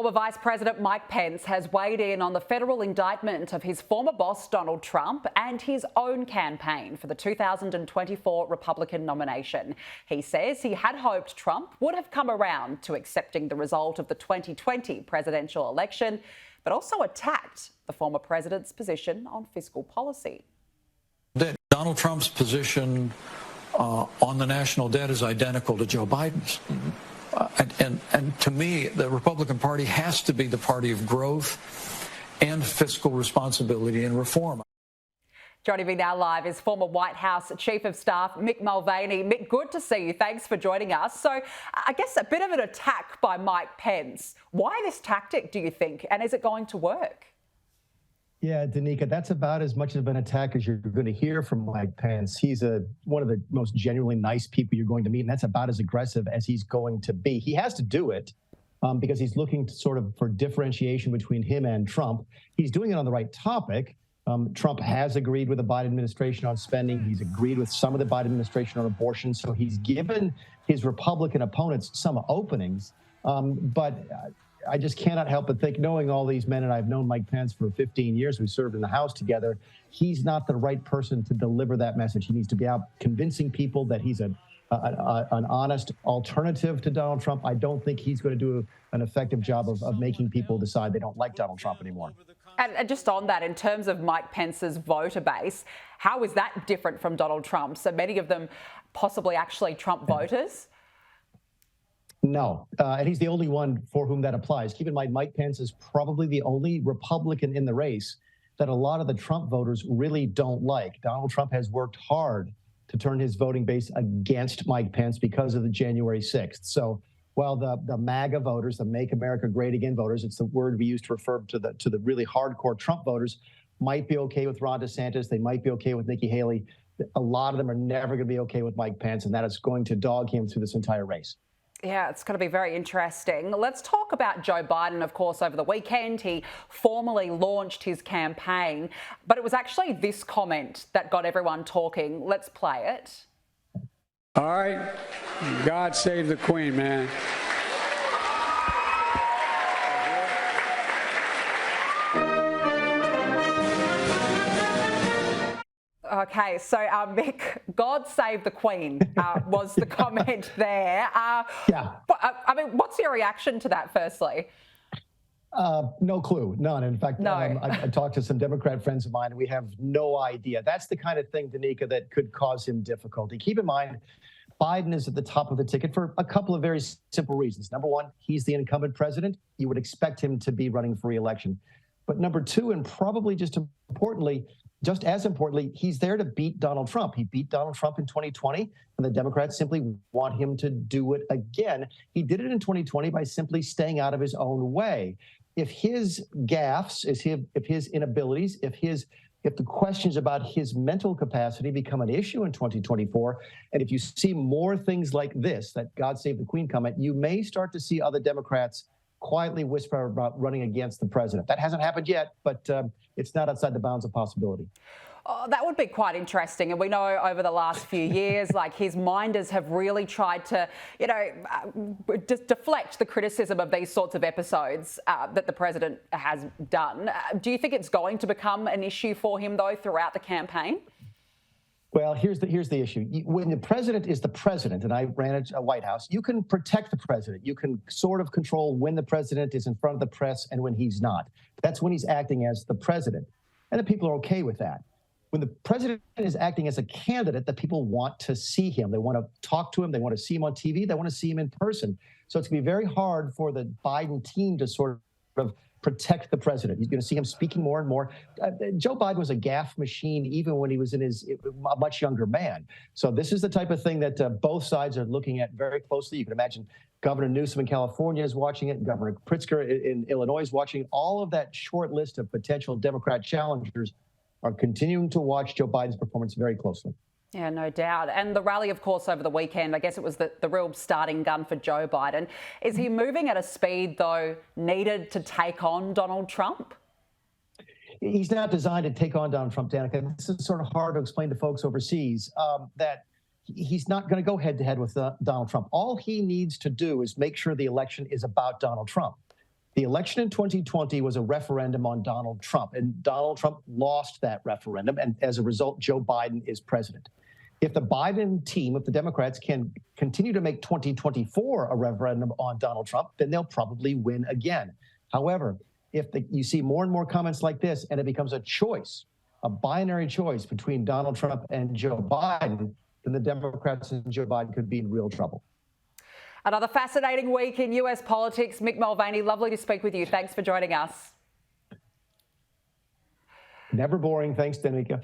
Former Vice President Mike Pence has weighed in on the federal indictment of his former boss Donald Trump and his own campaign for the 2024 Republican nomination. He says he had hoped Trump would have come around to accepting the result of the 2020 presidential election, but also attacked the former president's position on fiscal policy. That Donald Trump's position on the national debt is identical to Joe Biden's. And to me, the Republican Party has to be the party of growth and fiscal responsibility and reform. Joining me now live is former White House Chief of Staff Mick Mulvaney. Mick, good to see you. Thanks for joining us. So I guess a bit of an attack by Mike Pence. Why this tactic, do you think, and is it going to work? Yeah, Danica, that's about as much of an attack as you're going to hear from Mike Pence. He's one of the most genuinely nice people you're going to meet, and that's about as aggressive as he's going to be. He has to do it because he's looking for differentiation between him and Trump. He's doing it on the right topic. Trump has agreed with the Biden administration on spending. He's agreed with some of the Biden administration on abortion. So he's given his Republican opponents some openings. But I just cannot help but think, knowing all these men, and I've known Mike Pence for 15 years, we served in the House together, he's not the right person to deliver that message. He needs to be out convincing people that he's an honest alternative to Donald Trump. I don't think he's going to do an effective job of making people decide they don't like Donald Trump anymore. And just on that, in terms of Mike Pence's voter base, how is that different from Donald Trump? So many of them possibly actually Trump voters? No, and he's the only one for whom that applies. Keep in mind, Mike Pence is probably the only Republican in the race that a lot of the Trump voters really don't like. Donald Trump has worked hard to turn his voting base against Mike Pence because of the January 6th. So while the MAGA voters, the Make America Great Again voters, it's the word we use to refer to the really hardcore Trump voters, might be okay with Ron DeSantis. They might be okay with Nikki Haley. A lot of them are never going to be okay with Mike Pence, and that is going to dog him through this entire race. Yeah, it's going to be very interesting. Let's talk about Joe Biden. Of course, over the weekend, he formally launched his campaign, but it was actually this comment that got everyone talking. Let's play it. All right. God save the Queen, man. Okay, so Mick, God save the Queen was the comment there. Yeah. But, I mean, what's your reaction to that, firstly? No clue, none. In fact, No. I talked to some Democrat friends of mine, and we have no idea. That's the kind of thing, Danica, that could cause him difficulty. Keep in mind, Biden is at the top of the ticket for a couple of very simple reasons. Number one, he's the incumbent president. You would expect him to be running for re-election. But number two, and probably just as importantly, he's there to beat Donald Trump. He beat Donald Trump in 2020, and the Democrats simply want him to do it again. He did it in 2020 by simply staying out of his own way. If his gaffes, if his inabilities, if the questions about his mental capacity become an issue in 2024, and if you see more things like this, that God Save the Queen comment, you may start to see other Democrats quietly whisper about running against the president. That hasn't happened yet, but it's not outside the bounds of possibility. Oh, that would be quite interesting. And we know over the last few years, like his minders have really tried to, just deflect the criticism of these sorts of episodes that the president has done. Do you think it's going to become an issue for him, though, throughout the campaign? Well, here's the issue. When the president is the president, and I ran a White House, you can protect the president. You can sort of control when the president is in front of the press and when he's not. That's when he's acting as the president. And the people are okay with that. When the president is acting as a candidate, the people want to see him. They want to talk to him. They want to see him on TV. They want to see him in person. So it's going to be very hard for the Biden team to sort of protect the president. You're going to see him speaking more and more. Joe Biden was a gaffe machine even when he was a much younger man. So this is the type of thing that both sides are looking at very closely. You can imagine Governor Newsom in California is watching it. Governor Pritzker in Illinois is watching. All of that short list of potential Democrat challengers are continuing to watch Joe Biden's performance very closely. Yeah, no doubt. And the rally, of course, over the weekend, I guess it was the real starting gun for Joe Biden. Is he moving at a speed, though, needed to take on Donald Trump? He's not designed to take on Donald Trump, Danica. This is sort of hard to explain to folks overseas, that he's not going to go head-to-head with Donald Trump. All he needs to do is make sure the election is about Donald Trump. The election in 2020 was a referendum on Donald Trump, and Donald Trump lost that referendum. And as a result, Joe Biden is president. If the Biden team, if the Democrats can continue to make 2024 a referendum on Donald Trump, then they'll probably win again. However, if you see more and more comments like this and it becomes a choice, a binary choice between Donald Trump and Joe Biden, then the Democrats and Joe Biden could be in real trouble. Another fascinating week in US politics. Mick Mulvaney, lovely to speak with you. Thanks for joining us. Never boring. Thanks, Danica.